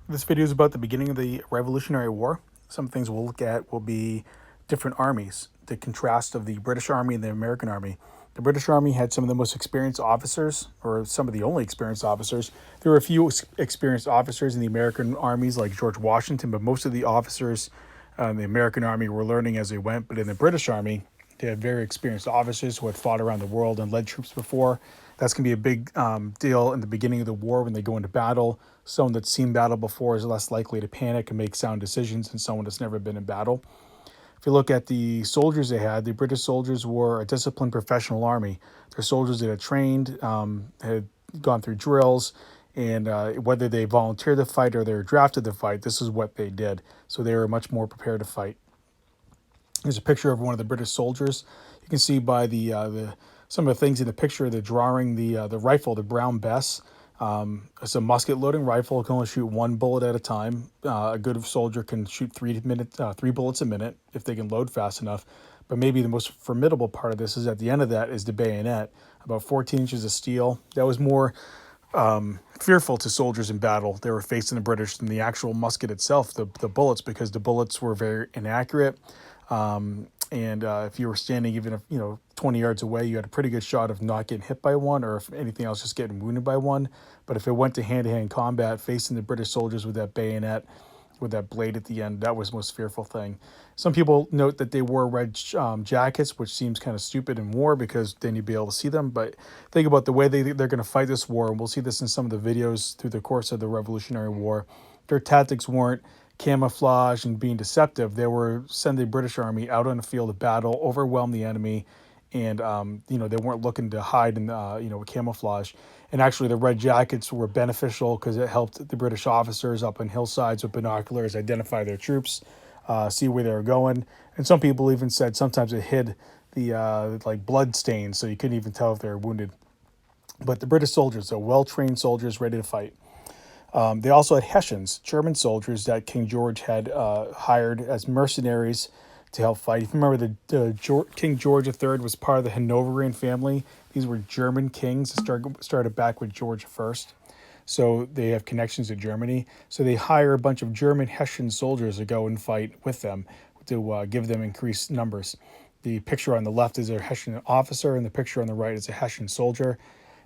This video is about the beginning of the Revolutionary War. Some things we'll look at will be different armies, the contrast of the British Army and the American Army. The British Army had some of the most experienced officers, or some of the only experienced officers. There were a few experienced officers in the American armies, like George Washington, but most of the officers in the American Army were learning as they went. But in the British Army, they had very experienced officers who had fought around the world and led troops before. That's going to be a big deal in the beginning of the war when they go into battle. Someone that's seen battle before is less likely to panic and make sound decisions than someone that's never been in battle. If you look at the soldiers they had, the British soldiers were a disciplined professional army. They're soldiers that had trained, had gone through drills, and whether they volunteered to fight or they were drafted to fight, this is what they did. So they were much more prepared to fight. There's a picture of one of the British soldiers. You can see by the some of the things in the picture. They're drawing the rifle, the Brown Bess. It's a musket loading rifle. It can only shoot one bullet at a time. A good soldier can shoot 3 bullets a minute if they can load fast enough. But maybe the most formidable part of this is at the end of that is the bayonet, about 14 inches of steel. That was more fearful to soldiers in battle. They were facing the British than the actual musket itself, the bullets, because the bullets were very inaccurate. And if you were standing even 20 yards away, you had a pretty good shot of not getting hit by one, or if anything else, just getting wounded by one. But if it went to hand-to-hand combat, facing the British soldiers with that bayonet, with that blade at the end, that was the most fearful thing. Some people note that they wore red jackets, which seems kind of stupid in war because then you'd be able to see them. But think about the way they're going to fight this war, and we'll see this in some of the videos through the course of the Revolutionary War. Their tactics weren't camouflage and being deceptive. They were send the British Army out on the field of battle, overwhelm the enemy, and they weren't looking to hide in camouflage. And actually, the red jackets were beneficial because it helped the British officers up on hillsides with binoculars identify their troops, see where they were going. And some people even said sometimes it hid the blood stains, so you couldn't even tell if they were wounded. But the British soldiers, so well-trained soldiers ready to fight. They also had Hessians, German soldiers that King George had hired as mercenaries to help fight. If you remember, King George III was part of the Hanoverian family. These were German kings that started back with George I. So they have connections to Germany. So they hire a bunch of German Hessian soldiers to go and fight with them to give them increased numbers. The picture on the left is a Hessian officer, and the picture on the right is a Hessian soldier.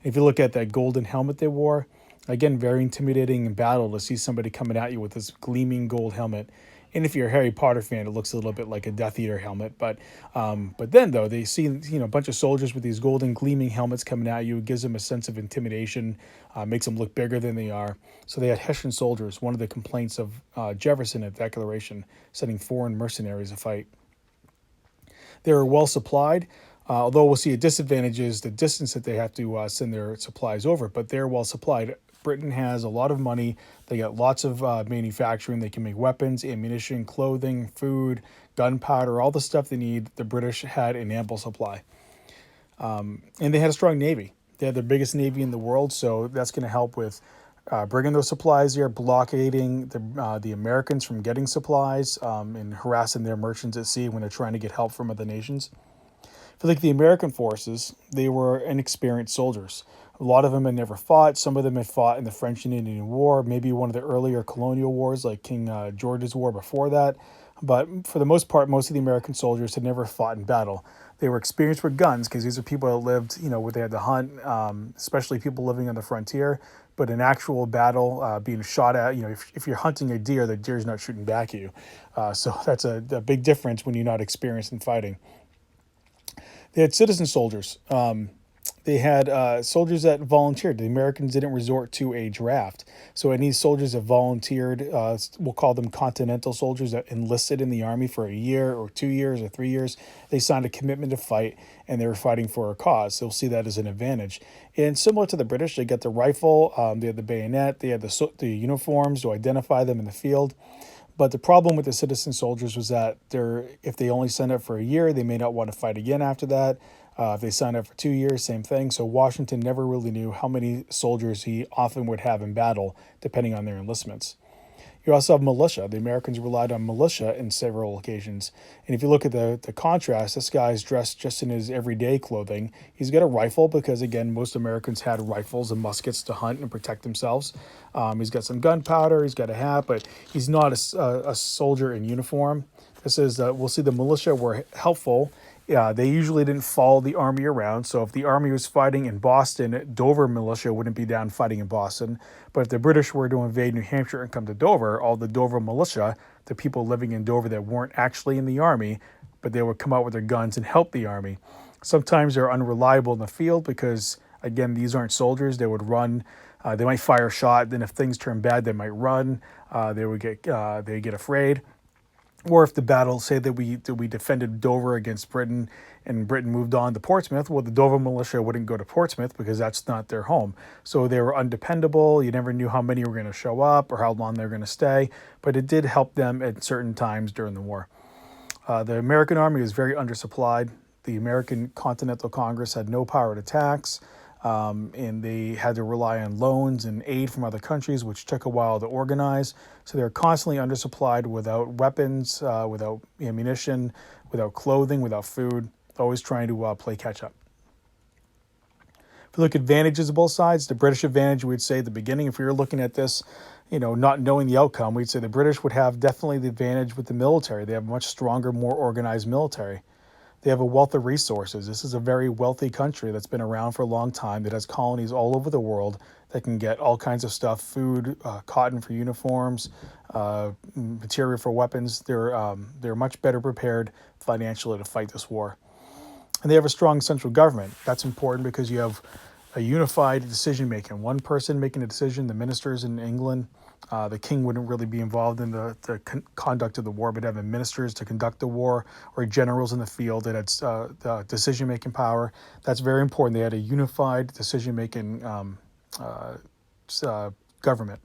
If you look at that golden helmet they wore, again, very intimidating in battle to see somebody coming at you with this gleaming gold helmet. And if you're a Harry Potter fan, it looks a little bit like a Death Eater helmet. But then though they see a bunch of soldiers with these golden gleaming helmets coming at you, it gives them a sense of intimidation, makes them look bigger than they are. So they had Hessian soldiers. One of the complaints of Jefferson at the Declaration, sending foreign mercenaries to fight. They were well supplied. Although we'll see a disadvantage is the distance that they have to send their supplies over, but they're well supplied. Britain has a lot of money. They got lots of manufacturing. They can make weapons, ammunition, clothing, food, gunpowder, all the stuff they need. The British had an ample supply. And they had a strong navy. They had the biggest navy in the world, so that's going to help with bringing those supplies there, blockading the Americans from getting supplies, and harassing their merchants at sea when they're trying to get help from other nations. For like the American forces, they were inexperienced soldiers. A lot of them had never fought. Some of them had fought in the French and Indian War, maybe one of the earlier colonial wars like King George's War before that. But for the most part, most of the American soldiers had never fought in battle. They were experienced with guns because these are people that lived, where they had to hunt, especially people living on the frontier. But in actual battle, being shot at, if you're hunting a deer, the deer's not shooting back at you. So that's a big difference when you're not experienced in fighting. They had citizen soldiers. They had soldiers that volunteered. The Americans didn't resort to a draft. So any soldiers that volunteered, we'll call them continental soldiers that enlisted in the army for a year or 2 years or 3 years. They signed a commitment to fight, and they were fighting for a cause. So we'll see that as an advantage. And similar to the British, they got the rifle, they had the bayonet, they had the uniforms to identify them in the field. But the problem with the citizen soldiers was that if they only signed up for a year, they may not want to fight again after that. If they signed up for 2 years, same thing. So Washington never really knew how many soldiers he often would have in battle, depending on their enlistments. You also have militia. The Americans relied on militia in several occasions. And if you look at the contrast, this guy's dressed just in his everyday clothing. He's got a rifle because, again, most Americans had rifles and muskets to hunt and protect themselves. He's got some gunpowder. He's got a hat, but he's not a soldier in uniform. This is, we'll see the militia were helpful. Yeah, they usually didn't follow the army around. So if the army was fighting in Boston, Dover militia wouldn't be down fighting in Boston. But if the British were to invade New Hampshire and come to Dover, all the Dover militia, the people living in Dover that weren't actually in the army, but they would come out with their guns and help the army. Sometimes they're unreliable in the field because, again, these aren't soldiers. They would run. They might fire a shot. Then if things turn bad, they might run. They get afraid. Or if the battle, say that we defended Dover against Britain and Britain moved on to Portsmouth, well, the Dover militia wouldn't go to Portsmouth because that's not their home. So they were undependable. You never knew how many were going to show up or how long they were going to stay. But it did help them at certain times during the war. The American army was very undersupplied. The American Continental Congress had no power to tax. And they had to rely on loans and aid from other countries, which took a while to organize. So they were constantly undersupplied without weapons, without ammunition, without clothing, without food, always trying to play catch up. If you look at advantages of both sides, the British advantage, we'd say at the beginning, if we were looking at this, not knowing the outcome, we'd say the British would have definitely the advantage with the military. They have a much stronger, more organized military. They have a wealth of resources. This is a very wealthy country that's been around for a long time, that has colonies all over the world that can get all kinds of stuff, food, cotton for uniforms, material for weapons. They're much better prepared financially to fight this war. And they have a strong central government. That's important because you have a unified decision making. One person making a decision, the ministers in England. The king wouldn't really be involved in the conduct of the war, but having ministers to conduct the war or generals in the field that had the decision-making power. That's very important. They had a unified decision-making government.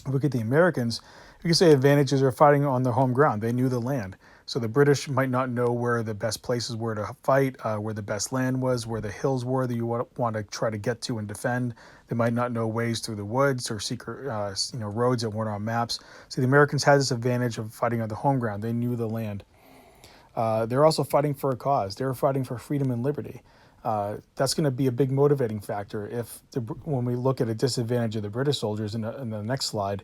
Look at the Americans. You can say advantages are fighting on their home ground. They knew the land. So the British might not know where the best places were to fight, where the best land was, where the hills were that you want to try to get to and defend. They might not know ways through the woods or secret, roads that weren't on maps. So the Americans had this advantage of fighting on the home ground. They knew the land. They're also fighting for a cause. They were fighting for freedom and liberty. That's going to be a big motivating factor. When we look at a disadvantage of the British soldiers in the next slide,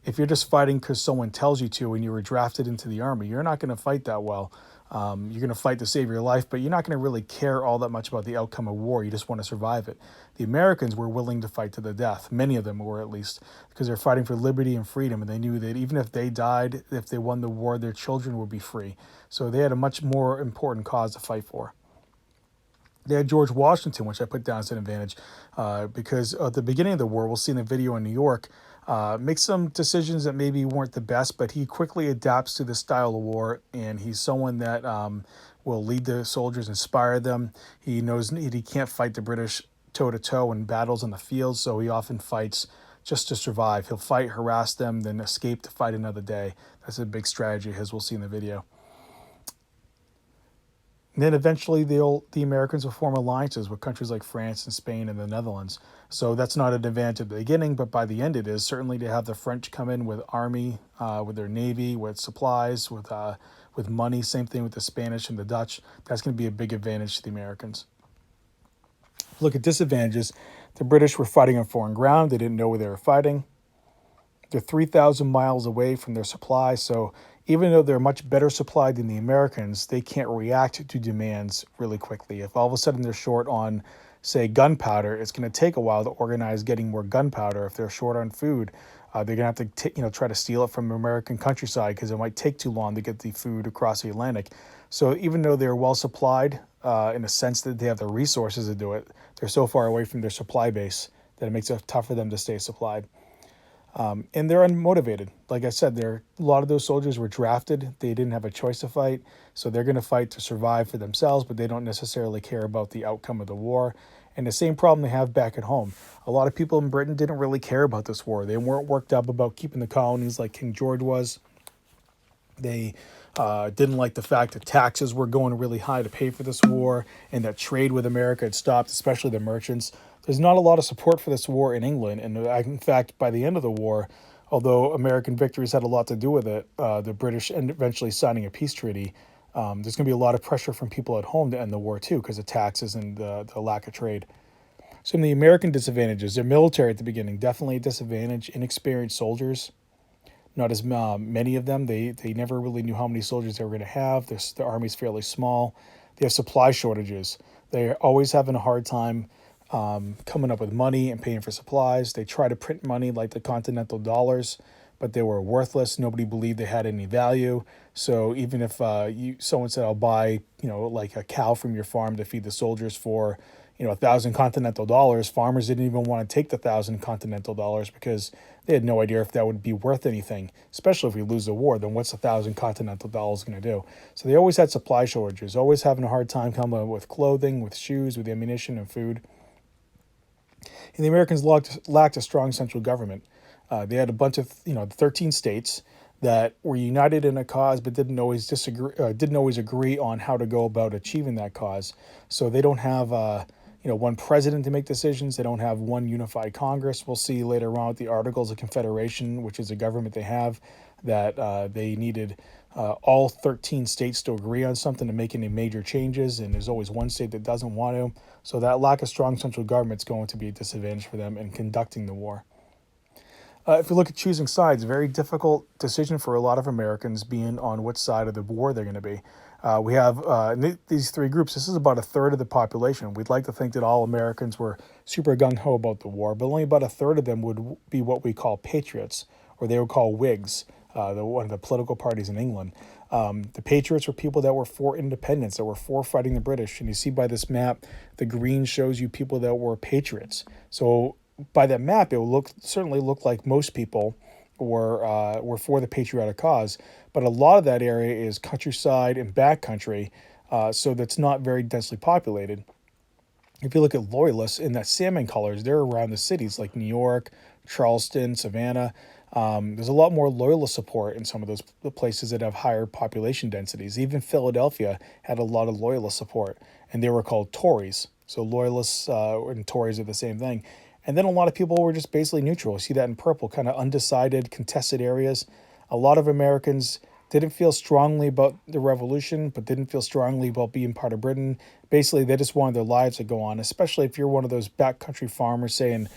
if you're just fighting because someone tells you to and you were drafted into the army, you're not going to fight that well. You're going to fight to save your life, but you're not going to really care all that much about the outcome of war. You just want to survive it. The Americans were willing to fight to the death. Many of them were, at least, because they're fighting for liberty and freedom, and they knew that even if they died, if they won the war, their children would be free. So they had a much more important cause to fight for. They had George Washington, which I put down as an advantage, because at the beginning of the war, we'll see in the video in New York, makes some decisions that maybe weren't the best, but he quickly adapts to the style of war, and he's someone that will lead the soldiers, inspire them. He knows he can't fight the British toe-to-toe in battles on the field, so he often fights just to survive. He'll fight, harass them, then escape to fight another day. That's a big strategy of his, we'll see in the video. And then eventually the Americans will form alliances with countries like France and Spain and the Netherlands. So that's not an advantage at the beginning, but by the end it is. Certainly to have the French come in with army, with their navy, with supplies, with money. Same thing with the Spanish and the Dutch. That's going to be a big advantage to the Americans. Look at disadvantages. The British were fighting on foreign ground. They didn't know where they were fighting. They're 3,000 miles away from their supply, so even though they're much better supplied than the Americans, they can't react to demands really quickly. If all of a sudden they're short on, say, gunpowder, it's going to take a while to organize getting more gunpowder. If they're short on food, they're going to have to try to steal it from American countryside because it might take too long to get the food across the Atlantic. So even though they're well supplied, in a sense that they have the resources to do it, they're so far away from their supply base that it makes it tough for them to stay supplied. And they're unmotivated. Like I said, a lot of those soldiers were drafted. They didn't have a choice to fight, so they're going to fight to survive for themselves, but they don't necessarily care about the outcome of the war. And the same problem they have back at home. A lot of people in Britain didn't really care about this war. They weren't worked up about keeping the colonies like King George was. They didn't like the fact that taxes were going really high to pay for this war and that trade with America had stopped, especially the merchants. There's not a lot of support for this war in England. And in fact, by the end of the war, although American victories had a lot to do with it, the British and eventually signing a peace treaty. There's going to be a lot of pressure from people at home to end the war too, because of taxes and the lack of trade. Some of the American disadvantages: their military at the beginning, definitely a disadvantage. Inexperienced soldiers, not as many of them. They never really knew how many soldiers they were going to have. The army's fairly small. They have supply shortages. They're always having a hard time coming up with money and paying for supplies. They try to print money like the continental dollars, but they were worthless. Nobody believed they had any value. So even if someone said, "I'll buy like a cow from your farm to feed the soldiers for 1,000 continental dollars," farmers didn't even want to take the 1,000 continental dollars because they had no idea if that would be worth anything. Especially if we lose the war, then what's 1,000 continental dollars going to do? So they always had supply shortages, always having a hard time coming up with clothing, with shoes, with ammunition and food. And the Americans lacked a strong central government. They had a bunch of 13 states that were united in a cause, but didn't always agree on how to go about achieving that cause. So they don't have one president to make decisions. They don't have one unified Congress. We'll see later on with the Articles of Confederation, which is a government they have, that they needed all 13 states to agree on something to make any major changes, and there's always one state that doesn't want to. So that lack of strong central government is going to be a disadvantage for them in conducting the war. If you look at choosing sides, very difficult decision for a lot of Americans being on which side of the war they're going to be. We have these three groups. This is about a third of the population. We'd like to think that all Americans were super gung-ho about the war, but only about a third of them would be what we call patriots, or they would call Whigs, one of the political parties in England. The Patriots were people that were for independence, that were for fighting the British. And you see by this map, the green shows you people that were patriots. So by that map, it will certainly look like most people were for the patriotic cause. But a lot of that area is countryside and backcountry, so that's not very densely populated. If you look at loyalists in that salmon colors, they're around the cities like New York, Charleston, Savannah. There's a lot more loyalist support in some of those places that have higher population densities. Even Philadelphia had a lot of loyalist support, and they were called Tories. So loyalists and Tories are the same thing. And then a lot of people were just basically neutral. You see that in purple, kind of undecided, contested areas. A lot of Americans didn't feel strongly about the revolution, but didn't feel strongly about being part of Britain. Basically, they just wanted their lives to go on, especially if you're one of those backcountry farmers, say in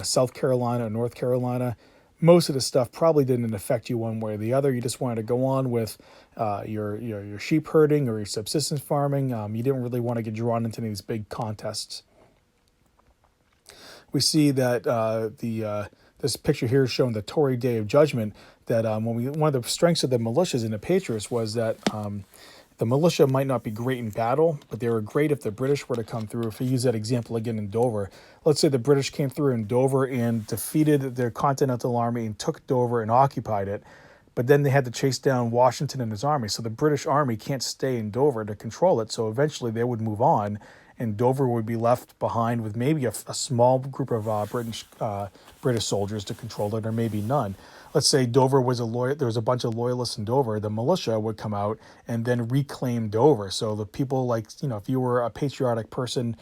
South Carolina or North Carolina. Most of the stuff probably didn't affect you one way or the other. You just wanted to go on with your sheep herding or your subsistence farming. You didn't really want to get drawn into these big contests. We see that this picture here is showing the Tory Day of Judgment. That one of the strengths of the militias and the Patriots was that the militia might not be great in battle, but they were great if the British were to come through. If we use that example again in Dover, let's say the British came through in Dover and defeated their Continental Army and took Dover and occupied it, but then they had to chase down Washington and his army. So the British army can't stay in Dover to control it. So eventually they would move on, and Dover would be left behind with maybe a small group of British soldiers to control it, or maybe none. Let's say Dover was there was a bunch of loyalists in Dover. The militia would come out and then reclaim Dover. So the people, like, if you were a patriotic person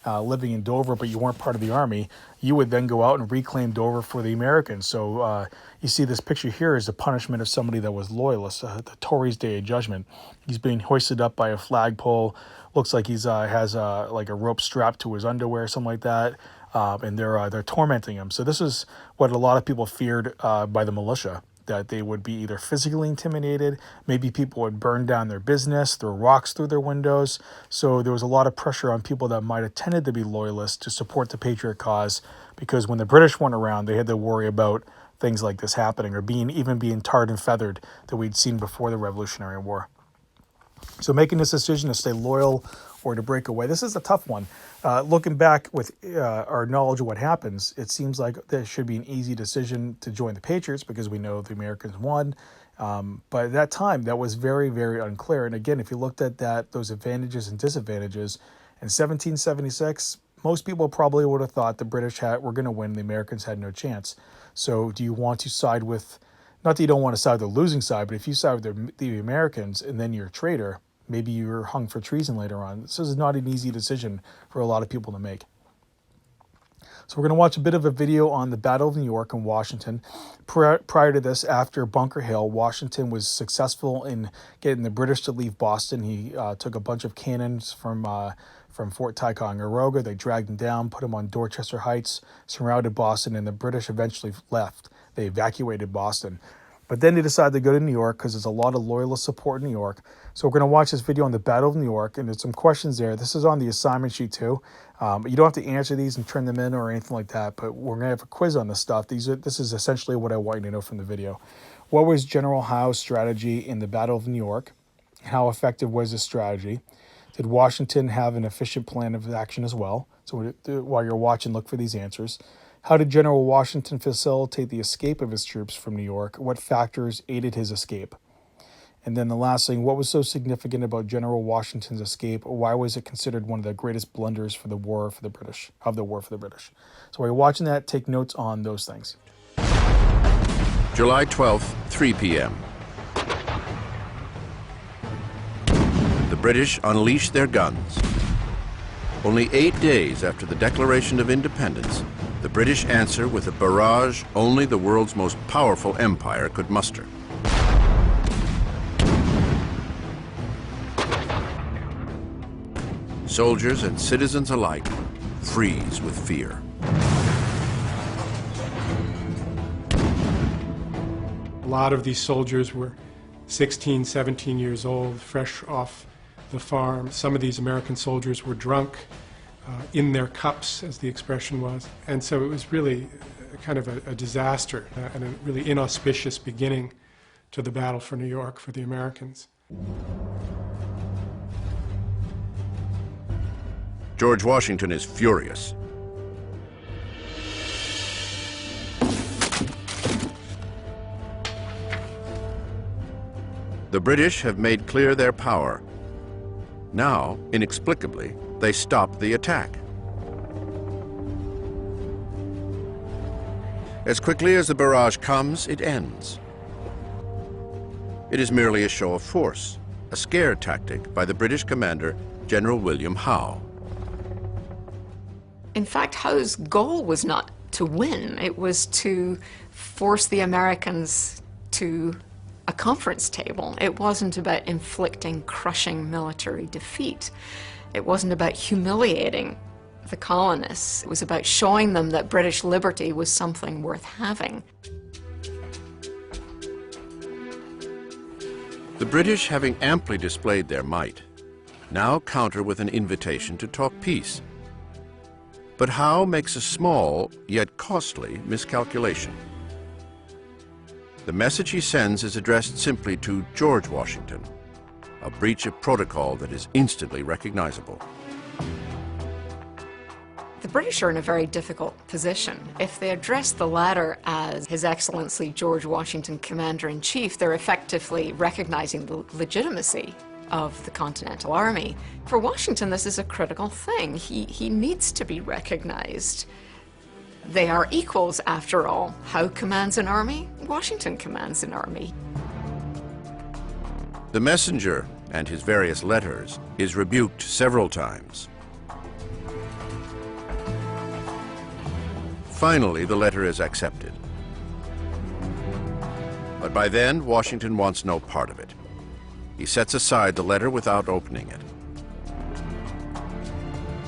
living in Dover, but you weren't part of the army, you would then go out and reclaim Dover for the Americans. So you see this picture here is the punishment of somebody that was loyalist, the Tories' Day of Judgment. He's being hoisted up by a flagpole. Looks like he's has like a rope strapped to his underwear, something like that. And they're tormenting him. So this is what a lot of people feared by the militia, that they would be either physically intimidated, maybe people would burn down their business, throw rocks through their windows. So there was a lot of pressure on people that might have tended to be loyalists to support the patriot cause, because when the British weren't around, they had to worry about things like this happening, or being tarred and feathered that we'd seen before the Revolutionary War. So making this decision to stay loyal or to break away, this is a tough one. Looking back with our knowledge of what happens, it seems like there should be an easy decision to join the Patriots because we know the Americans won. But at that time, that was very, very unclear. And again, if you looked at those advantages and disadvantages, in 1776, most people probably would have thought the British were going to win, the Americans had no chance. So do you want to side with, not that you don't want to side with the losing side, but if you side with the Americans and then you're a traitor, maybe you're hung for treason later on. This is not an easy decision for a lot of people to make. So we're going to watch a bit of a video on the Battle of New York and Washington. Prior to this, after Bunker Hill, Washington was successful in getting the British to leave Boston. He took a bunch of cannons from Fort Ticonderoga. They dragged them down, put them on Dorchester Heights, surrounded Boston, and the British eventually left. They evacuated Boston. But then they decided to go to New York because there's a lot of loyalist support in New York. So we're going to watch this video on the Battle of New York, and there's some questions there. This is on the assignment sheet too. You don't have to answer these and turn them in or anything like that, but we're going to have a quiz on this stuff. This is essentially what I want you to know from the video. What was General Howe's strategy in the Battle of New York? How effective was this strategy? Did Washington have an efficient plan of action as well? So while you're watching, look for these answers. How did General Washington facilitate the escape of his troops from New York? What factors aided his escape? And then the last thing, what was so significant about General Washington's escape? Why was it considered one of the greatest blunders for the war for the British? So while you're watching that, take notes on those things. July 12th, 3 p.m. The British unleashed their guns. Only 8 days after the Declaration of Independence, the British answer with a barrage only the world's most powerful empire could muster. Soldiers and citizens alike freeze with fear. A lot of these soldiers were 16, 17 years old, fresh off the farm. Some of these American soldiers were drunk in their cups, as the expression was. And so it was really kind of a disaster and a really inauspicious beginning to the battle for New York for the Americans. George Washington is furious. The British have made clear their power. Now, inexplicably, they stop the attack. As quickly as the barrage comes, it ends. It is merely a show of force, a scare tactic by the British commander, General William Howe. In fact, Howe's goal was not to win. It was to force the Americans to a conference table. It wasn't about inflicting crushing military defeat. It wasn't about humiliating the colonists. It was about showing them that British liberty was something worth having. The British, having amply displayed their might, now counter with an invitation to talk peace. But Howe makes a small, yet costly, miscalculation. The message he sends is addressed simply to George Washington, a breach of protocol that is instantly recognizable. The British are in a very difficult position. If they address the latter as His Excellency George Washington, Commander-in-Chief, they're effectively recognizing the legitimacy of the Continental Army. For Washington, this is a critical thing. He needs to be recognized. They are equals, after all. Howe commands an army, Washington commands an army. The messenger and his various letters is rebuked several times. Finally, the letter is accepted. But by then, Washington wants no part of it. He sets aside the letter without opening it.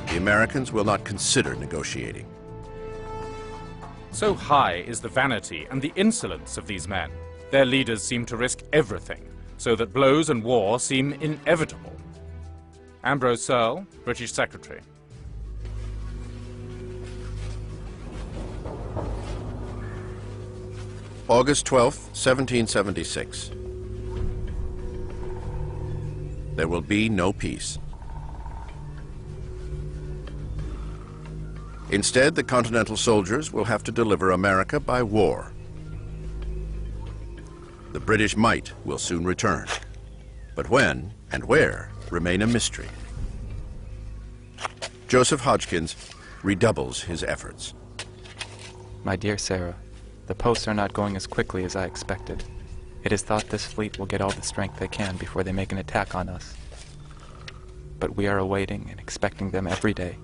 The Americans will not consider negotiating. So high is the vanity and the insolence of these men. Their leaders seem to risk everything, so that blows and war seem inevitable. Ambrose Searle, British Secretary. August 12th, 1776. There will be no peace. Instead, the Continental soldiers will have to deliver America by war. The British might will soon return, but when and where remain a mystery. Joseph Hodgkins redoubles his efforts. My dear Sarah, the posts are not going as quickly as I expected. It is thought this fleet will get all the strength they can before they make an attack on us. But we are awaiting and expecting them every day.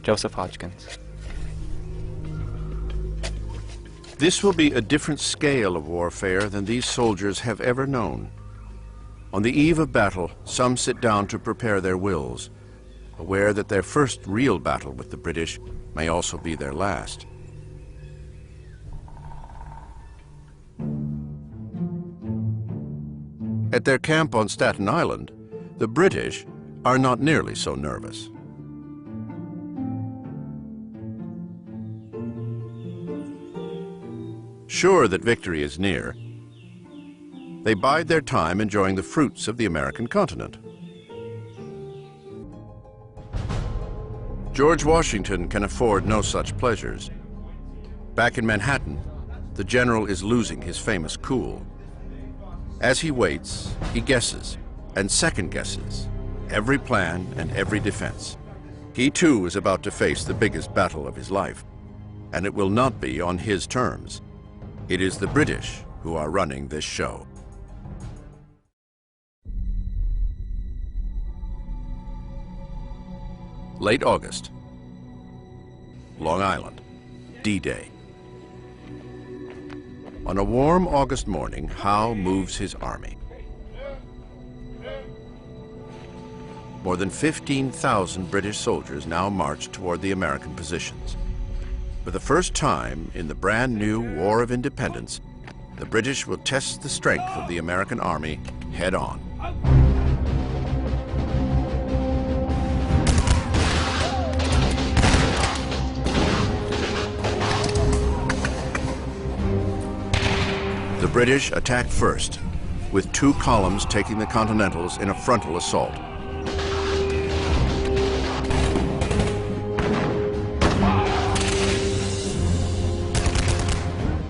Joseph Hodgkins. This will be a different scale of warfare than these soldiers have ever known. On the eve of battle, some sit down to prepare their wills, aware that their first real battle with the British may also be their last. At their camp on Staten Island, the British are not nearly so nervous. Sure that victory is near, they bide their time enjoying the fruits of the American continent. George Washington can afford no such pleasures. Back in Manhattan, the general is losing his famous cool. As he waits, he guesses and second guesses every plan and every defense. He too is about to face the biggest battle of his life, and it will not be on his terms. It is the British who are running this show. Late August, Long Island, D-Day. On a warm August morning, Howe moves his army. More than 15,000 British soldiers now march toward the American positions. For the first time in the brand new War of Independence, the British will test the strength of the American army head on. The British attack first, with 2 columns taking the Continentals in a frontal assault.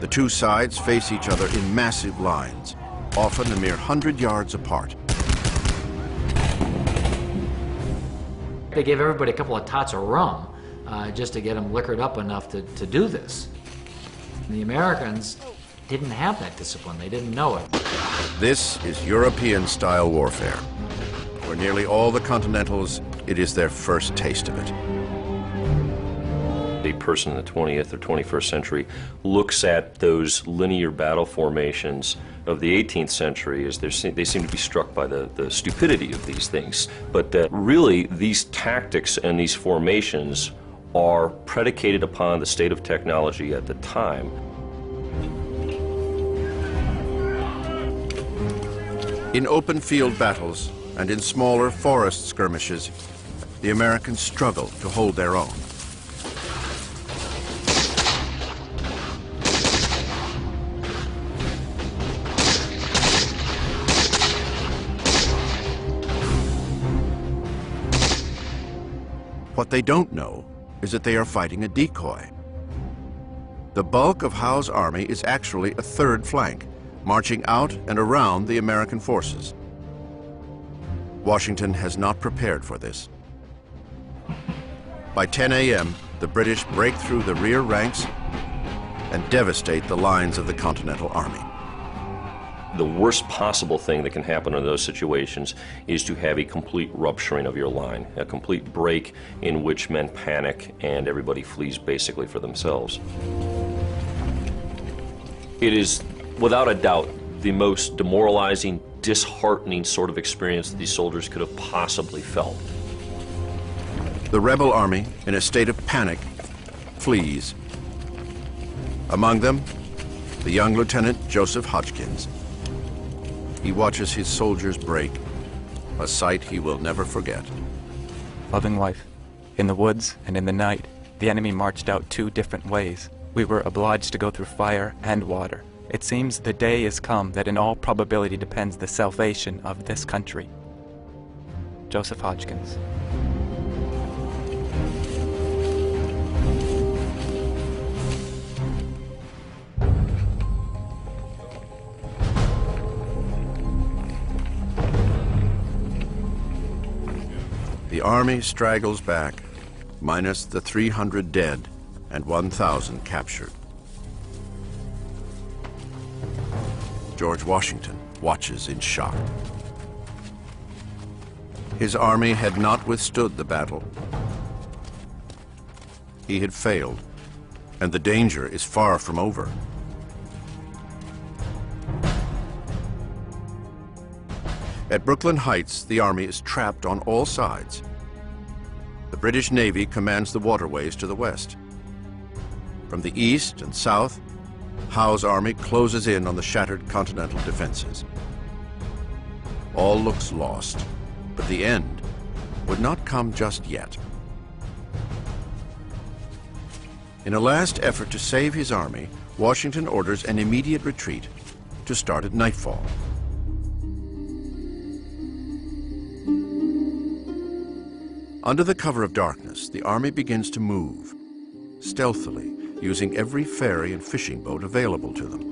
The 2 sides face each other in massive lines, often a mere 100 yards apart. They gave everybody a couple of tots of rum just to get them liquored up enough to do this. And the Americans didn't have that discipline. They didn't know it. This is European-style warfare. For nearly all the Continentals, it is their first taste of it. A person in the 20th or 21st century looks at those linear battle formations of the 18th century as they seem to be struck by the stupidity of these things. But that really these tactics and these formations are predicated upon the state of technology at the time. In open field battles and in smaller forest skirmishes, the Americans struggle to hold their own. What they don't know is that they are fighting a decoy. The bulk of Howe's army is actually a third flank, marching out and around the American forces. Washington has not prepared for this. By 10 a.m., the British break through the rear ranks and devastate the lines of the Continental Army. The worst possible thing that can happen in those situations is to have a complete rupturing of your line, a complete break in which men panic and everybody flees basically for themselves. It is, without a doubt, the most demoralizing, disheartening sort of experience that these soldiers could have possibly felt. The rebel army, in a state of panic, flees. Among them, the young Lieutenant Joseph Hodgkins. He watches his soldiers break, a sight he will never forget. Loving wife, in the woods and in the night, the enemy marched out 2 different ways. We were obliged to go through fire and water. It seems the day is come that in all probability depends the salvation of this country. Joseph Hodgkins. The army straggles back, minus the 300 dead and 1,000 captured. George Washington watches in shock. His army had not withstood the battle. He had failed, and the danger is far from over. At Brooklyn Heights, the Army is trapped on all sides. The British Navy commands the waterways to the west. From the east and south, Howe's army closes in on the shattered Continental defenses. All looks lost, but the end would not come just yet. In a last effort to save his army, Washington orders an immediate retreat to start at nightfall. Under the cover of darkness, the army begins to move, stealthily, using every ferry and fishing boat available to them.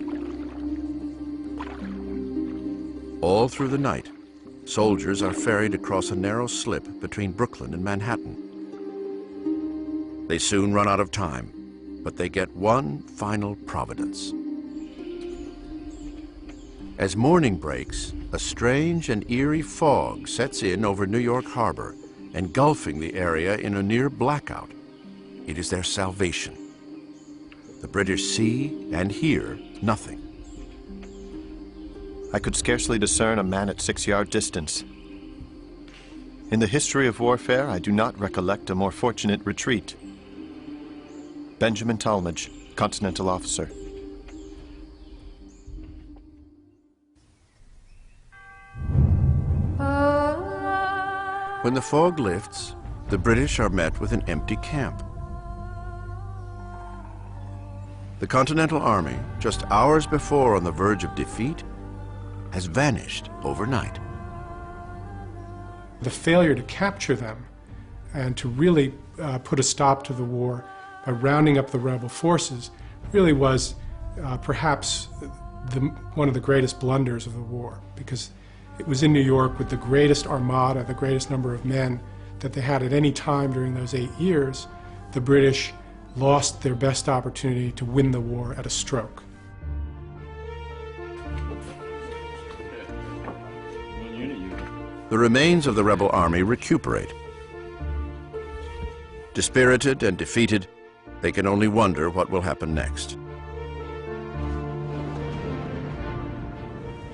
All through the night, soldiers are ferried across a narrow slip between Brooklyn and Manhattan. They soon run out of time, but they get one final providence. As morning breaks, a strange and eerie fog sets in over New York Harbor, engulfing the area in a near blackout. It is their salvation. The British see and hear nothing. I could scarcely discern a man at 6-yard distance. In the history of warfare, I do not recollect a more fortunate retreat. Benjamin Talmadge, Continental officer. When the fog lifts, the British are met with an empty camp. The Continental Army, just hours before on the verge of defeat, has vanished overnight. The failure to capture them and to really put a stop to the war by rounding up the rebel forces really was perhaps one of the greatest blunders of the war, because it was in New York with the greatest armada, the greatest number of men that they had at any time during those 8 years. The British lost their best opportunity to win the war at a stroke. The remains of the rebel army recuperate. Dispirited and defeated, they can only wonder what will happen next.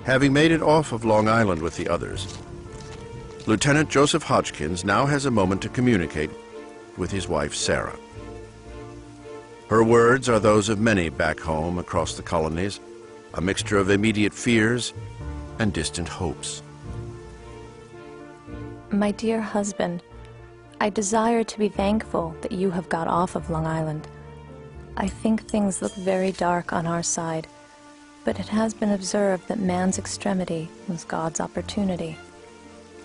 Having made it off of Long Island with the others, Lieutenant Joseph Hodgkins now has a moment to communicate with his wife, Sarah. Her words are those of many back home across the colonies, a mixture of immediate fears and distant hopes. My dear husband, I desire to be thankful that you have got off of Long Island. I think things look very dark on our side, but it has been observed that man's extremity was God's opportunity.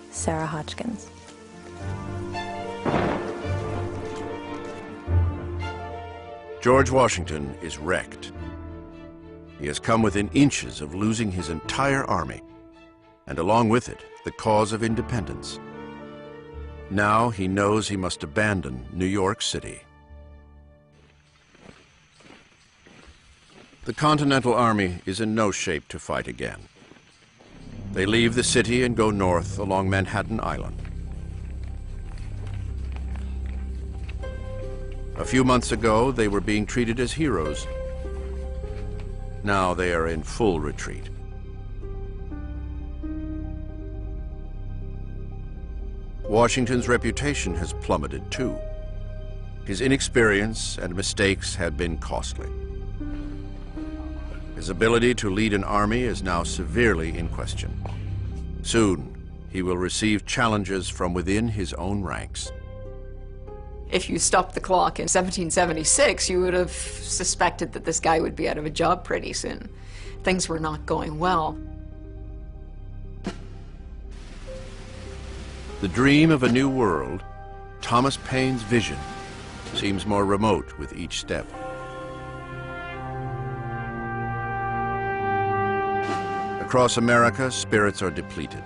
Sarah Hodgkins. George Washington is wrecked. He has come within inches of losing his entire army, and along with it, the cause of independence. Now he knows he must abandon New York City. The Continental Army is in no shape to fight again. They leave the city and go north along Manhattan Island. A few months ago, they were being treated as heroes. Now they are in full retreat. Washington's reputation has plummeted too. His inexperience and mistakes had been costly. His ability to lead an army is now severely in question. Soon, he will receive challenges from within his own ranks. If you stopped the clock in 1776, you would have suspected that this guy would be out of a job pretty soon. Things were not going well. The dream of a new world, Thomas Paine's vision, seems more remote with each step. Across America, spirits are depleted.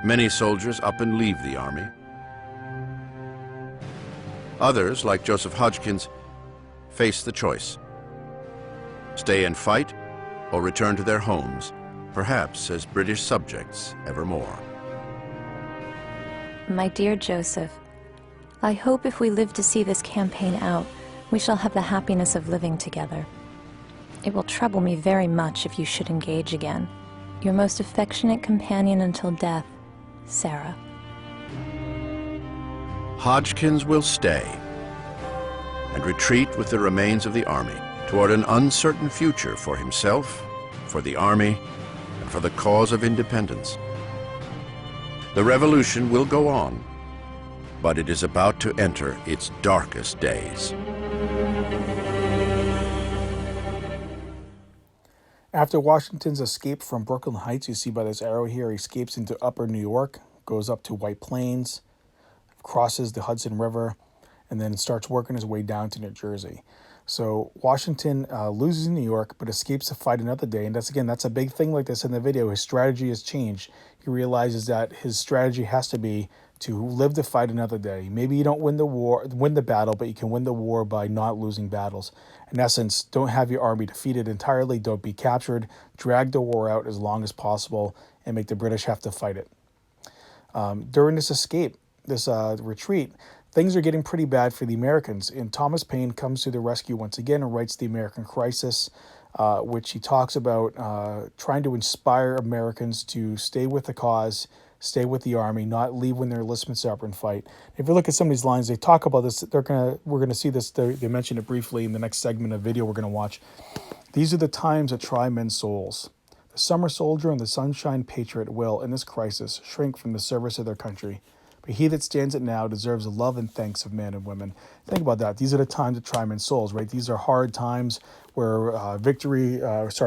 Many soldiers up and leave the army. Others, like Joseph Hodgkins, face the choice: stay and fight, or return to their homes, perhaps as British subjects evermore. My dear Joseph, I hope if we live to see this campaign out, we shall have the happiness of living together. It will trouble me very much if you should engage again. Your most affectionate companion until death, Sarah. Hodgkins will stay and retreat with the remains of the Army toward an uncertain future for himself, for the Army, and for the cause of independence. The revolution will go on, but it is about to enter its darkest days. After Washington's escape from Brooklyn Heights, you see by this arrow here, he escapes into upper New York, goes up to White Plains, crosses the Hudson River, and then starts working his way down to New Jersey. So Washington loses New York, but escapes to fight another day. And that's a big thing like this in the video. His strategy has changed. He realizes that his strategy has to be to live to fight another day. Maybe you don't win the battle, but you can win the war by not losing battles. In essence, don't have your army defeated entirely. Don't be captured. Drag the war out as long as possible and make the British have to fight it. During this escape, this retreat, things are getting pretty bad for the Americans, and Thomas Paine comes to the rescue once again and writes The American Crisis, which he talks about trying to inspire Americans to stay with the cause, stay with the Army, not leave when their enlistment's up and fight. If you look at some of these lines, they talk about this. We're gonna see this. They mention it briefly in the next segment of video we're gonna watch. These are the times that try men's souls. The summer soldier and the sunshine patriot will, in this crisis, shrink from the service of their country. But he that stands it now deserves the love and thanks of men and women. Think about that. These are the times that try men's souls, right? These are hard times where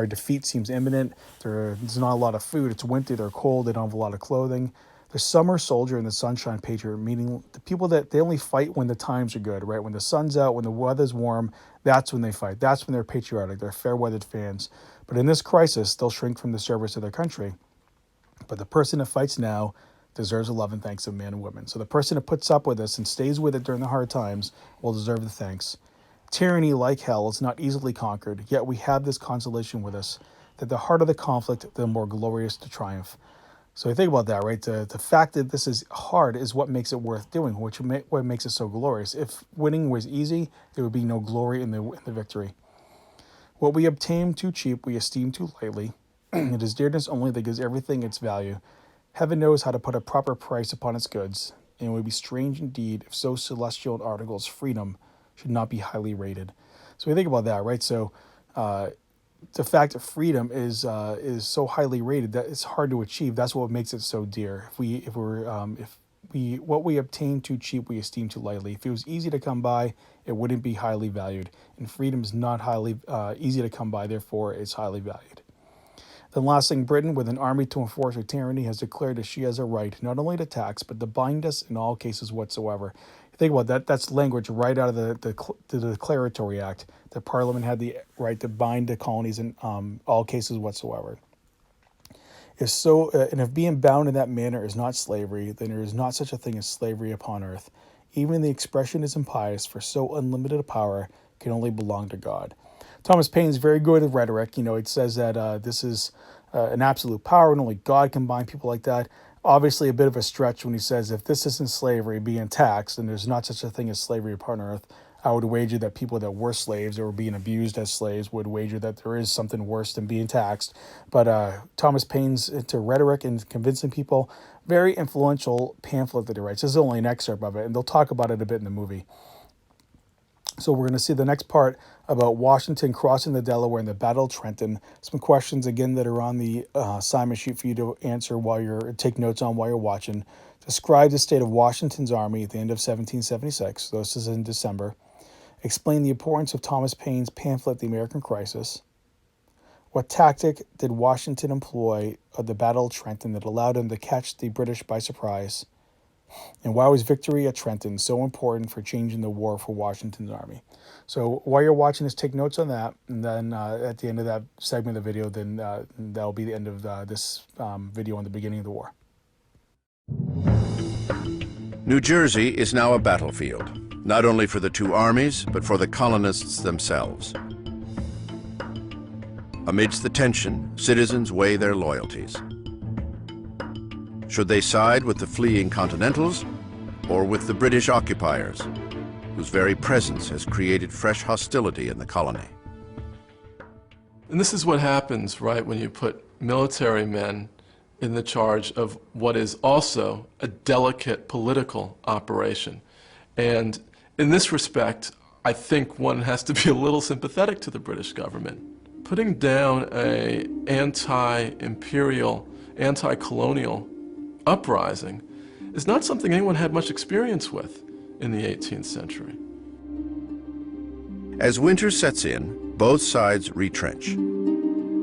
defeat seems imminent. There's not a lot of food. It's winter. They're cold. They don't have a lot of clothing. The summer soldier and the sunshine patriot, meaning the people that they only fight when the times are good, right? When the sun's out, when the weather's warm, that's when they fight. That's when they're patriotic. They're fair-weathered fans. But in this crisis, they'll shrink from the service of their country. But the person that fights now deserves the love and thanks of men and women. So the person that puts up with this and stays with it during the hard times will deserve the thanks. Tyranny, like hell, is not easily conquered, yet we have this consolation with us, that the harder the conflict, the more glorious the triumph. So you think about that, right? The fact that this is hard is what makes it worth doing, what makes it so glorious. If winning was easy, there would be no glory in the victory. What we obtain too cheap, we esteem too lightly. It is dearness only that gives everything its value. Heaven knows how to put a proper price upon its goods, and it would be strange indeed if so celestial an article as freedom should not be highly rated. So we think about that, right? So the fact that freedom is so highly rated that it's hard to achieve. That's what makes it so dear. What we obtain too cheap, we esteem too lightly. If it was easy to come by, it wouldn't be highly valued. And freedom is not highly easy to come by, therefore it's highly valued. Then last thing, Britain, with an army to enforce her tyranny, has declared that she has a right not only to tax, but to bind us in all cases whatsoever. Think about that. That's language right out of the Declaratory Act. The Parliament had the right to bind the colonies in all cases whatsoever. If being bound in that manner is not slavery, then there is not such a thing as slavery upon earth. Even the expression is impious, for so unlimited a power can only belong to God. Thomas Paine is very good at rhetoric. It says that this is an absolute power and only God can bind people like that. Obviously a bit of a stretch when he says if this isn't slavery being taxed, then there's not such a thing as slavery upon earth. I would wager that people that were slaves or were being abused as slaves would wager that there is something worse than being taxed. But Thomas Paine's into rhetoric and convincing people. Very influential pamphlet that he writes. This is only an excerpt of it, and they'll talk about it a bit in the movie. So we're going to see the next part about Washington crossing the Delaware in the Battle of Trenton. Some questions, again, that are on the assignment sheet for you to answer take notes on while you're watching. Describe the state of Washington's army at the end of 1776. So this is in December. Explain the importance of Thomas Paine's pamphlet, The American Crisis. What tactic did Washington employ at the Battle of Trenton that allowed him to catch the British by surprise? And why was victory at Trenton so important for changing the war for Washington's army? So while you're watching this, take notes on that. And then at the end of that segment of the video, then that'll be the end of this video on the beginning of the war. New Jersey is now a battlefield, not only for the two armies, but for the colonists themselves. Amidst the tension, citizens weigh their loyalties. Should they side with the fleeing Continentals or with the British occupiers, whose very presence has created fresh hostility in the colony? And this is what happens, right, when you put military men in the charge of what is also a delicate political operation. And in this respect, I think one has to be a little sympathetic to the British government. Putting down an anti-imperial, anti-colonial uprising is not something anyone had much experience with in the 18th century. As winter sets in, both sides retrench.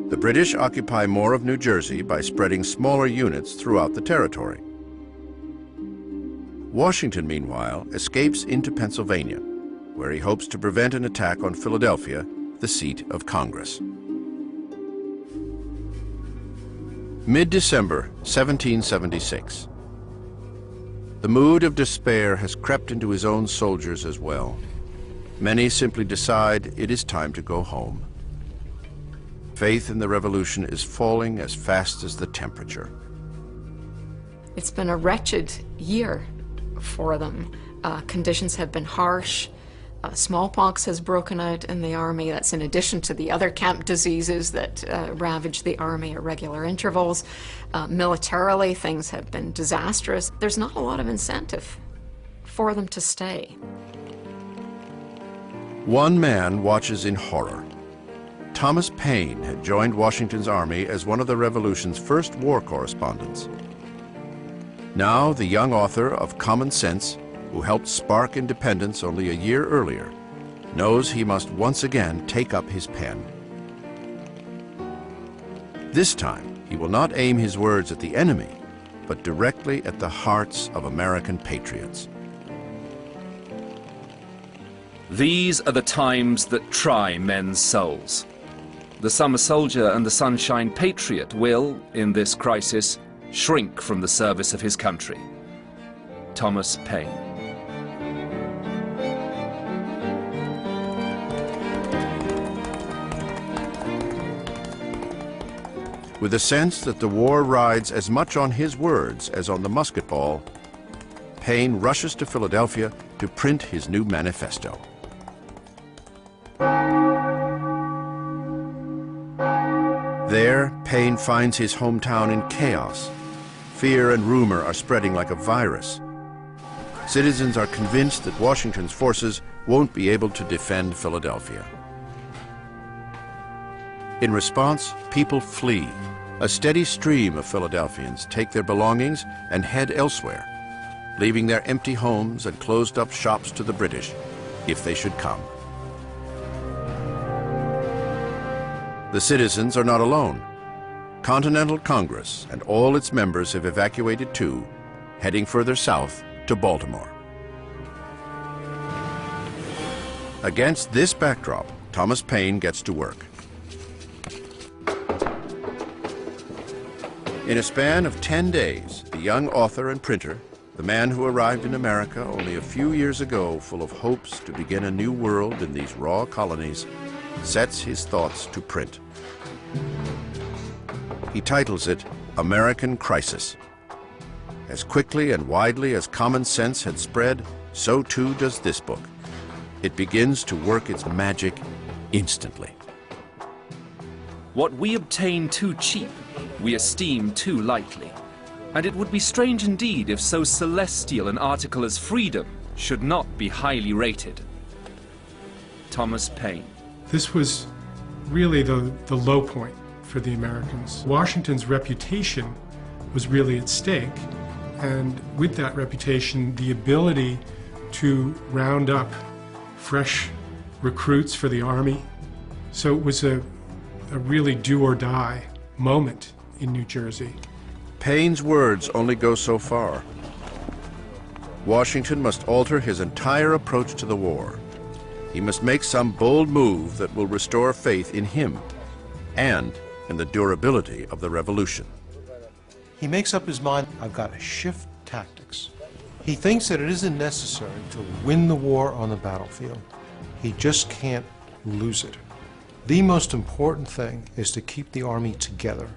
The British occupy more of New Jersey by spreading smaller units throughout the territory. Washington, meanwhile, escapes into Pennsylvania, where he hopes to prevent an attack on Philadelphia, the seat of Congress. Mid-December 1776. The mood of despair has crept into his own soldiers as well. Many simply decide it is time to go home. Faith in the revolution is falling as fast as the temperature. It's been a wretched year for them. Conditions have been harsh. Smallpox has broken out in the army. That's in addition to the other camp diseases that ravage the army at regular intervals. Militarily, things have been disastrous. There's not a lot of incentive for them to stay. One man watches in horror. Thomas Paine had joined Washington's army as one of the Revolution's first war correspondents. Now, the young author of Common Sense, who helped spark independence only a year earlier, knows he must once again take up his pen. This time, he will not aim his words at the enemy, but directly at the hearts of American patriots. These are the times that try men's souls. The summer soldier and the sunshine patriot will, in this crisis, shrink from the service of his country. Thomas Paine. With a sense that the war rides as much on his words as on the musket ball, Paine rushes to Philadelphia to print his new manifesto. There, Paine finds his hometown in chaos. Fear and rumor are spreading like a virus. Citizens are convinced that Washington's forces won't be able to defend Philadelphia. In response, people flee. A steady stream of Philadelphians take their belongings and head elsewhere, leaving their empty homes and closed-up shops to the British, if they should come. The citizens are not alone. Continental Congress and all its members have evacuated too, heading further south to Baltimore. Against this backdrop, Thomas Paine gets to work. In a span of 10 days, the young author and printer, the man who arrived in America only a few years ago full of hopes to begin a new world in these raw colonies, sets his thoughts to print. He titles it American Crisis. As quickly and widely as Common Sense had spread, so too does this book. It begins to work its magic instantly. What we obtain too cheap, we esteem too lightly. And it would be strange indeed if so celestial an article as freedom should not be highly rated. Thomas Paine. This was really the low point for the Americans. Washington's reputation was really at stake, and with that reputation, the ability to round up fresh recruits for the army. So it was a really do-or-die moment in New Jersey. Paine's words only go so far. Washington must alter his entire approach to the war. He must make some bold move that will restore faith in him and in the durability of the revolution. He makes up his mind, I've got to shift tactics. He thinks that it isn't necessary to win the war on the battlefield. He just can't lose it. The most important thing is to keep the army together.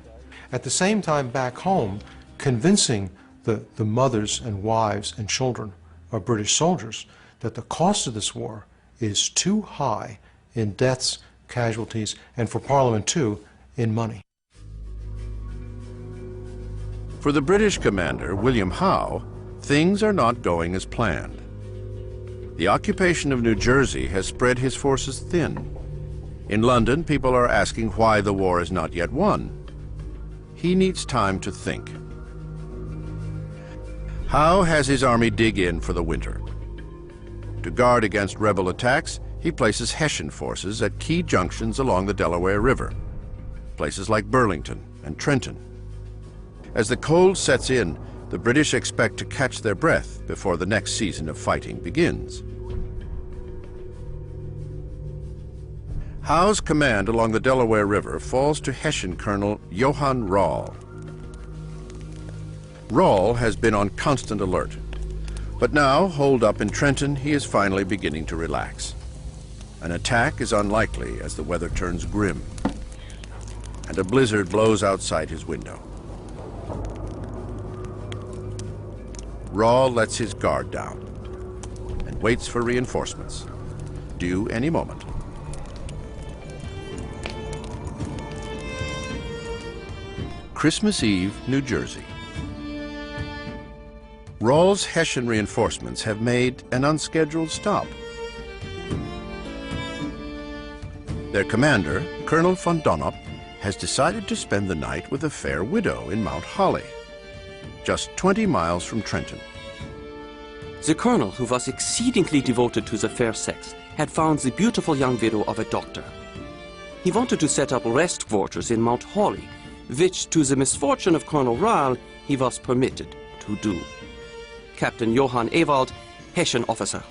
At the same time, back home, convincing the mothers and wives and children of British soldiers that the cost of this war is too high in deaths, casualties, and for Parliament too, in money. For the British commander, William Howe, things are not going as planned. The occupation of New Jersey has spread his forces thin. In London, people are asking why the war is not yet won. He needs time to think. Howe has his army dig in for the winter. To guard against rebel attacks, he places Hessian forces at key junctions along the Delaware River, places like Burlington and Trenton. As the cold sets in, the British expect to catch their breath before the next season of fighting begins. Howe's command along the Delaware River falls to Hessian Colonel Johann Rall. Rall has been on constant alert, but now, holed up in Trenton, he is finally beginning to relax. An attack is unlikely as the weather turns grim, and a blizzard blows outside his window. Rall lets his guard down and waits for reinforcements, due any moment. Christmas Eve, New Jersey. Rall's Hessian reinforcements have made an unscheduled stop. Their commander, Colonel von Donop, has decided to spend the night with a fair widow in Mount Holly, just 20 miles from Trenton. The colonel, who was exceedingly devoted to the fair sex, had found the beautiful young widow of a doctor. He wanted to set up rest quarters in Mount Holly, which, to the misfortune of Colonel Rall, he was permitted to do. Captain Johann Ewald, Hessian officer.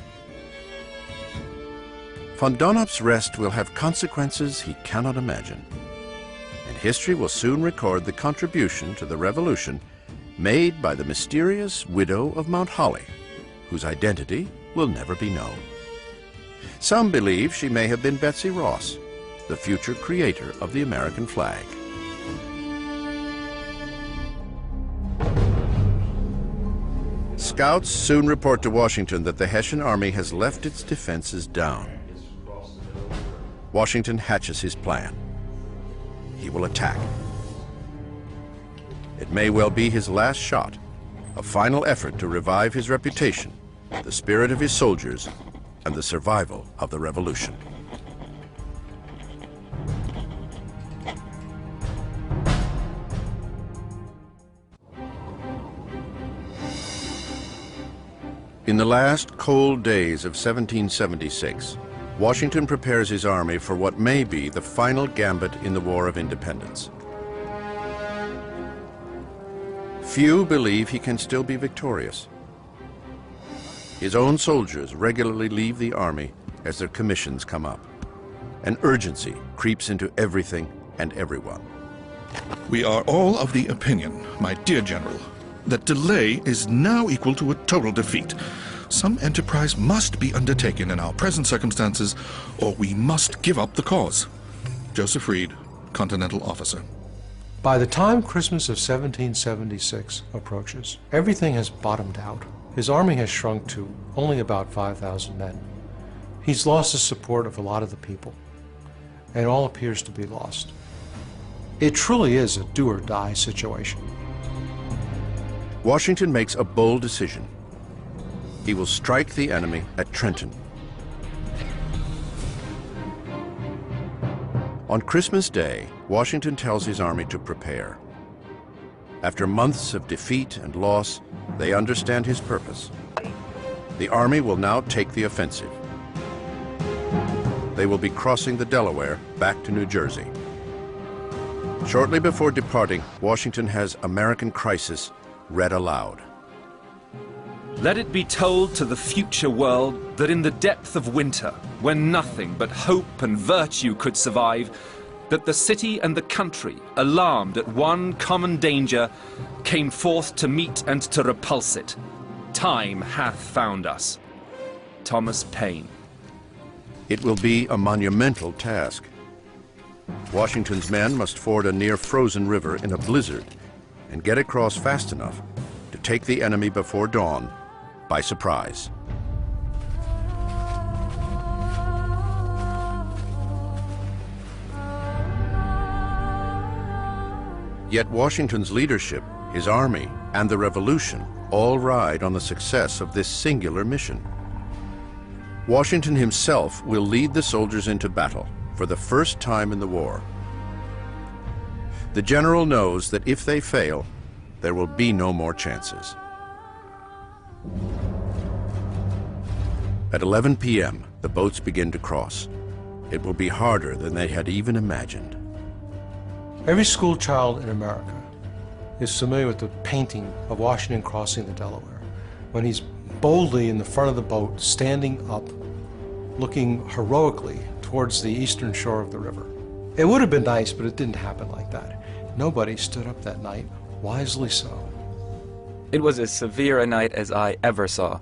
Von Donop's rest will have consequences he cannot imagine, and history will soon record the contribution to the revolution made by the mysterious widow of Mount Holly, whose identity will never be known. Some believe she may have been Betsy Ross, the future creator of the American flag. Scouts soon report to Washington that the Hessian army has left its defenses down. Washington hatches his plan. He will attack. It may well be his last shot, a final effort to revive his reputation, the spirit of his soldiers, and the survival of the revolution. In the last cold days of 1776, Washington prepares his army for what may be the final gambit in the War of Independence. Few believe he can still be victorious. His own soldiers regularly leave the army as their commissions come up. An urgency creeps into everything and everyone. We are all of the opinion, my dear General, that delay is now equal to a total defeat. Some enterprise must be undertaken in our present circumstances, or we must give up the cause. Joseph Reed, Continental Officer. By the time Christmas of 1776 approaches, everything has bottomed out. His army has shrunk to only about 5,000 men. He's lost the support of a lot of the people, and all appears to be lost. It truly is a do-or-die situation. Washington makes a bold decision. He will strike the enemy at Trenton. On Christmas Day, Washington tells his army to prepare. After months of defeat and loss, they understand his purpose. The army will now take the offensive. They will be crossing the Delaware back to New Jersey. Shortly before departing, Washington has American Crisis read aloud. Let it be told to the future world that in the depth of winter, when nothing but hope and virtue could survive, that the city and the country, alarmed at one common danger, came forth to meet and to repulse it. Time hath found us. Thomas Paine. It will be a monumental task. Washington's men must ford a near-frozen river in a blizzard and get across fast enough to take the enemy before dawn by surprise. Yet Washington's leadership His army and the revolution all ride on the success of this singular mission. Washington himself will lead the soldiers into battle for the first time in the war. The general knows that if they fail, there will be no more chances. At 11 p.m., the boats begin to cross. It will be harder than they had even imagined. Every school child in America is familiar with the painting of Washington crossing the Delaware, when he's boldly in the front of the boat, standing up, looking heroically towards the eastern shore of the river. It would have been nice, but it didn't happen like that. Nobody stood up that night, wisely so. It was as severe a night as I ever saw.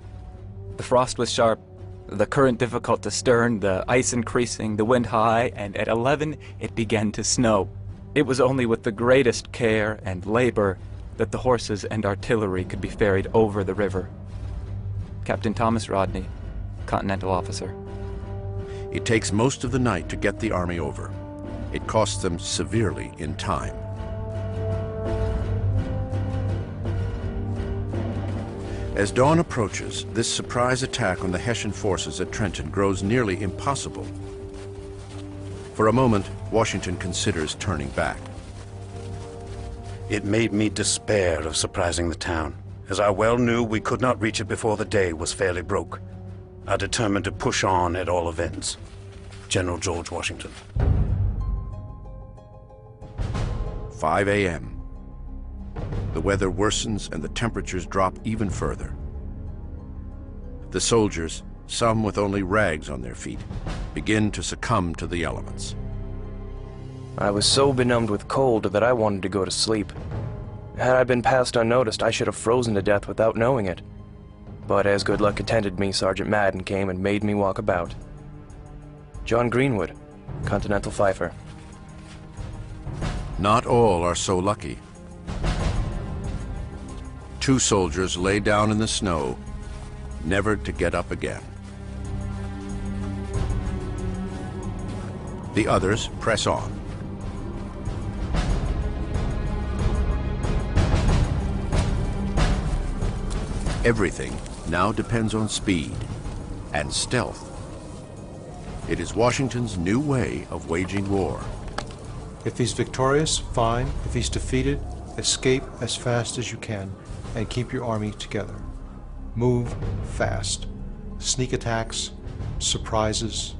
The frost was sharp, the current difficult to stern, the ice increasing, the wind high, and at 11 it began to snow. It was only with the greatest care and labor that the horses and artillery could be ferried over the river. Captain Thomas Rodney, Continental officer. It takes most of the night to get the army over. It costs them severely in time. As dawn approaches, this surprise attack on the Hessian forces at Trenton grows nearly impossible. For a moment, Washington considers turning back. It made me despair of surprising the town, as I well knew we could not reach it before the day was fairly broke. I determined to push on at all events. General George Washington. 5 a.m. The weather worsens and the temperatures drop even further. The soldiers, some with only rags on their feet, begin to succumb to the elements. I was so benumbed with cold that I wanted to go to sleep. Had I been passed unnoticed, I should have frozen to death without knowing it. But as good luck attended me, Sergeant Madden came and made me walk about. John Greenwood, Continental Fifer. Not all are so lucky. 2 soldiers lay down in the snow, never to get up again. The others press on. Everything now depends on speed and stealth. It is Washington's new way of waging war. If he's victorious, fine. If he's defeated, escape as fast as you can and keep your army together. Move fast. Sneak attacks, surprises,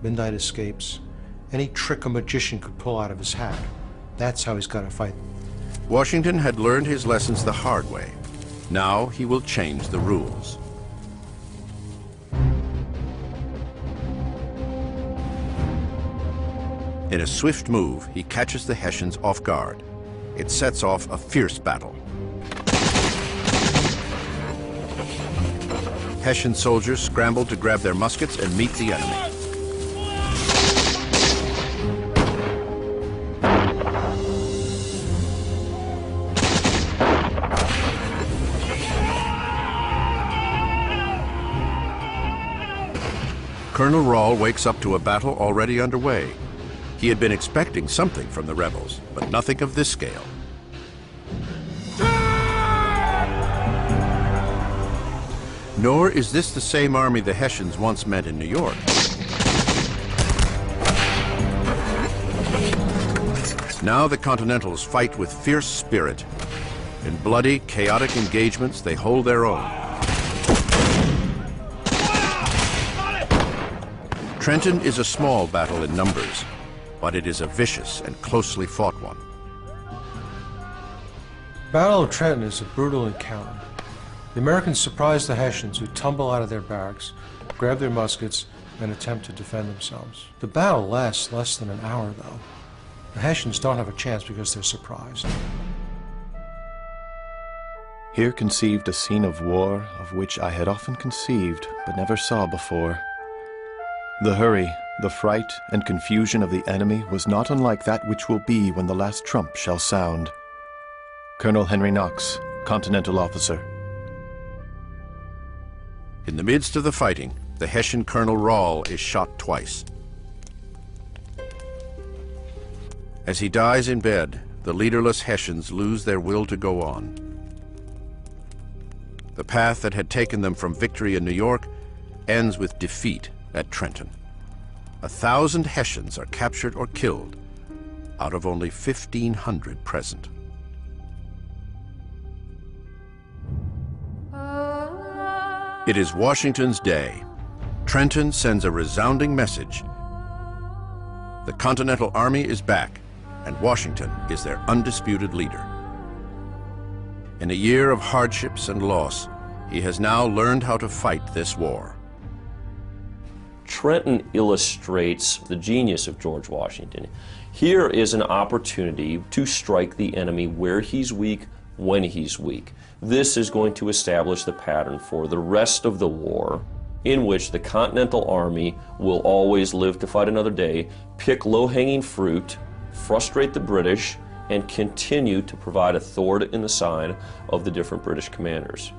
midnight escapes, any trick a magician could pull out of his hat. That's how he's got to fight. Washington had learned his lessons the hard way. Now he will change the rules. In a swift move, he catches the Hessians off guard. It sets off a fierce battle. Hessian soldiers scramble to grab their muskets and meet the enemy. Colonel Rahl wakes up to a battle already underway. He had been expecting something from the rebels, but nothing of this scale. Nor is this the same army the Hessians once met in New York. Now the Continentals fight with fierce spirit. In bloody, chaotic engagements, they hold their own. Trenton is a small battle in numbers, but it is a vicious and closely fought one. Battle of Trenton is a brutal encounter. The Americans surprise the Hessians, who tumble out of their barracks, grab their muskets, and attempt to defend themselves. The battle lasts less than an hour, though. The Hessians don't have a chance because they're surprised. Here conceived a scene of war of which I had often conceived, but never saw before. The hurry, the fright, and confusion of the enemy was not unlike that which will be when the last trump shall sound. Colonel Henry Knox, Continental officer. In the midst of the fighting, the Hessian Colonel Rahl is shot twice. As he dies in bed, the leaderless Hessians lose their will to go on. The path that had taken them from victory in New York ends with defeat at Trenton. 1,000 Hessians are captured or killed out of only 1,500 present. It is Washington's day. Trenton sends a resounding message. The Continental Army is back, and Washington is their undisputed leader. In a year of hardships and loss, he has now learned how to fight this war. Trenton illustrates the genius of George Washington. Here is an opportunity to strike the enemy where he's weak, when he's weak. This is going to establish the pattern for the rest of the war, in which the Continental Army will always live to fight another day, pick low-hanging fruit, frustrate the British, and continue to provide a thorn in the side of the different British commanders.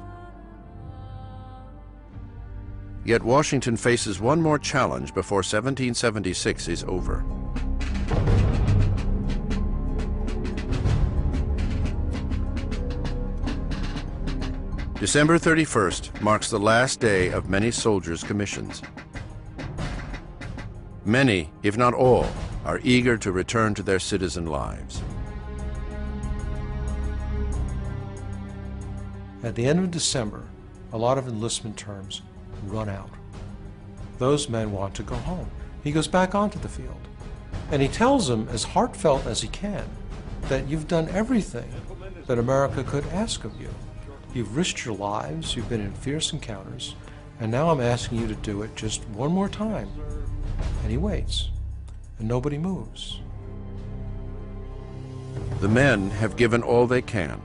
Yet Washington faces one more challenge before 1776 is over. December 31st marks the last day of many soldiers' commissions. Many, if not all, are eager to return to their citizen lives. At the end of December, a lot of enlistment terms run out. Those men want to go home. He goes back onto the field, and he tells them, as heartfelt as he can, that you've done everything that America could ask of you. You've risked your lives, you've been in fierce encounters, and now I'm asking you to do it just one more time. And he waits, and nobody moves. The men have given all they can.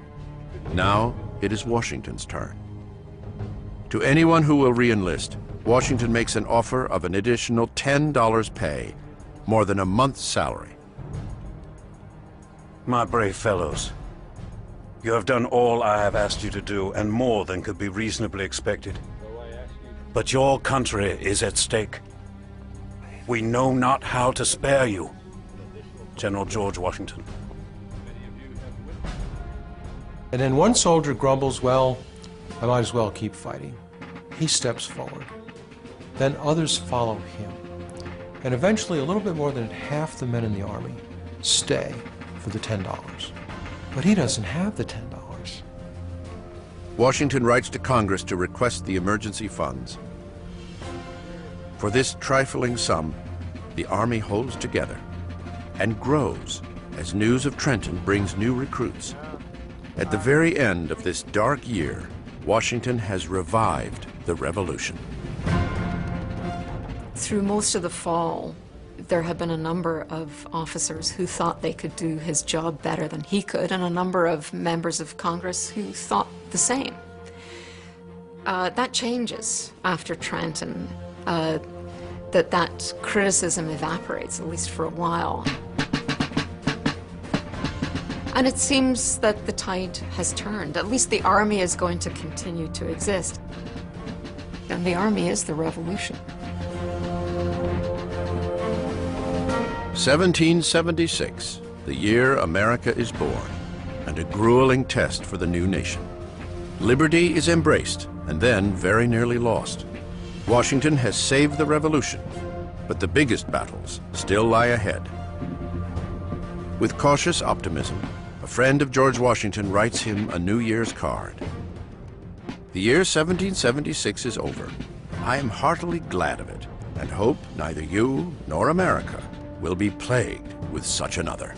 Now it is Washington's turn. To anyone who will re-enlist, Washington makes an offer of an additional $10 pay, more than a month's salary. My brave fellows, you have done all I have asked you to do, and more than could be reasonably expected. But your country is at stake. We know not how to spare you. General George Washington. And then one soldier grumbles, well, I might as well keep fighting. He steps forward. Then others follow him. And eventually a little bit more than half the men in the army stay for the $10. But he doesn't have the $10. Washington writes to Congress to request the emergency funds. For this trifling sum, the Army holds together and grows as news of Trenton brings new recruits. At the very end of this dark year, Washington has revived the Revolution. Through most of the fall, there have been a number of officers who thought they could do his job better than he could, and a number of members of Congress who thought the same. That changes after Trenton. That criticism evaporates, at least for a while. And it seems that the tide has turned. At least the Army is going to continue to exist. And the Army is the Revolution. 1776, the year America is born, and a grueling test for the new nation. Liberty is embraced, and then very nearly lost. Washington has saved the Revolution, but the biggest battles still lie ahead. With cautious optimism, a friend of George Washington writes him a New Year's card. The year 1776 is over. I am heartily glad of it, and hope neither you nor America will be plagued with such another.